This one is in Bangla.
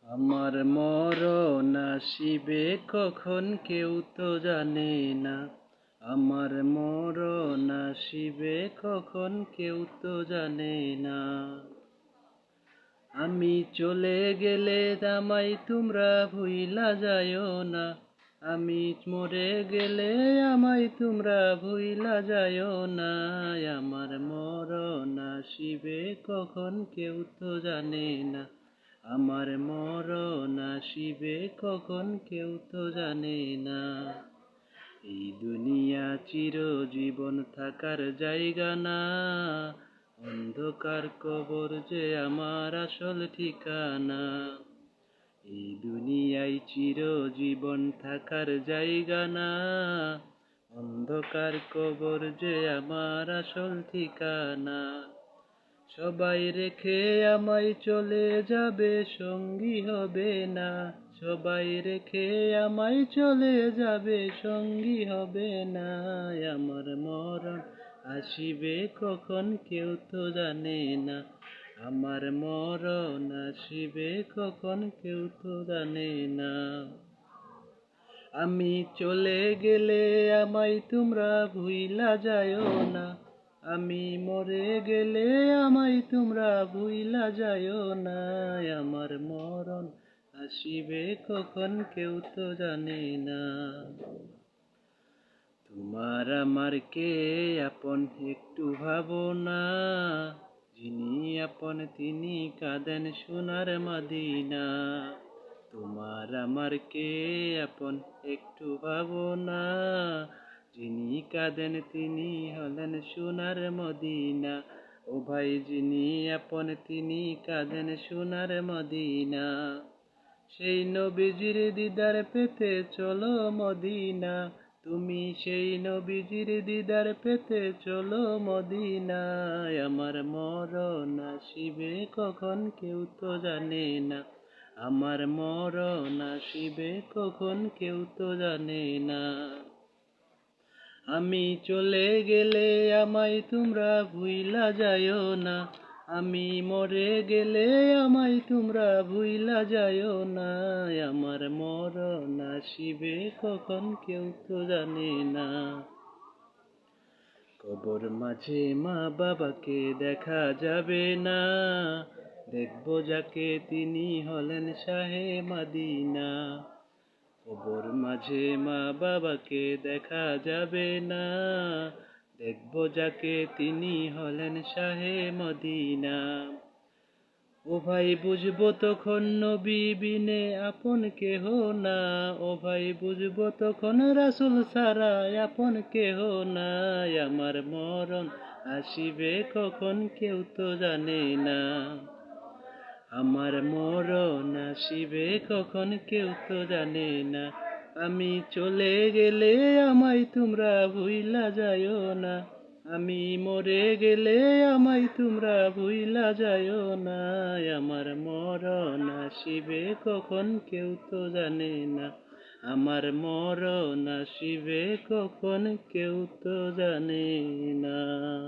আমার মরণ আসিবে কখন কেউ তো জানে না। আমার মরণ আসিবে কখন কেউ তো জানে না। আমি চলে গেলে আমায় তোমরা ভুইলা যাইও না। আমি মরে গেলে আমায় তোমরা ভুইলা যাইও না। আমার মরণ আসিবে কখন কেউ তো জানে না। আমার মরণ আসিবে কখন কেউ তো জানে না। এই দুনিয়া চিরজীবন থাকার জায়গা না। অন্ধকার কবর যে আমার আসল ঠিকানা। এই দুনিয়ায় চিরজীবন থাকার জায়গা না। অন্ধকার কবর যে আমার আসল ঠিকানা। সবাই রেখে আমায় চলে যাবে, সঙ্গী হবে না। সবাই রেখে আমায় চলে যাবে, সঙ্গী হবে না। আমার মরণ আসিবে কখন কেউ তো জানে না। আমার মরণ আসিবে কখন কেউ তো জানে না। আমি চলে গেলে আমায় তোমরা ভুইলা যাইও না। আমি মরে গেলে আমায় তোমরা ভুইলা যাইও না। আমার মরণ আসিবে কখন কেউ তো জানে না। তোমার আমার কে আপন একটু ভাবো না। যিনি আপন তিনি কাঁদেন সোনার মদিনা। তোমার আমার কে আপন একটু ভাবো না। যিনি কাঁদেন তিনি হলেন সোনার মদিনা। ও ভাই যিনি আপন তিনি কাঁদেন সোনার মদিনা। সেই নবীজির দিদার পেতে চলো মদিনা। তুমি সেই নবীজির দিদার পেতে চলো মদিনায়। আমার মরণ আসিবে কখন কেউ তো জানে না। আমার মরণ আসিবে কখন কেউ তো জানে না। আমি চলে গেলে আমায় তোমরা ভুইলা যাইও না। আমি মরে গেলে আমায় তোমরা ভুইলা যাইও না। আমার মরণ আসিবে কখন কেউ তো জানে না। কবর মাঝে মা বাবাকে দেখা যাবে না। দেখবো যাকে তিনি হলেন শাহে মদিনা। কবর মাঝে মা বাবাকে দেখা যাবে না। দেখবো যাকে তিনি হলেন শাহে মদিনা। ও ভাই বুঝবো তখন নবী বিনে আপন কেহ না। ও ভাই বুঝবো তখন রাসূল ছাড়া আপন কেহ না। আমার মরণ আসিবে কখন কেউ তো জানে না। আমার মরণ আসিবে কখন কেউ তো জানে না। আমি চলে গেলে আমায় তোমরা ভুইলা যাইও না। আমি মরে গেলে আমায় তোমরা ভুইলা যাইও না। আমার মরণ আসিবে কখন কেউ তো জানে না। আমার মরণ আসিবে কখন কেউ তো জানে না।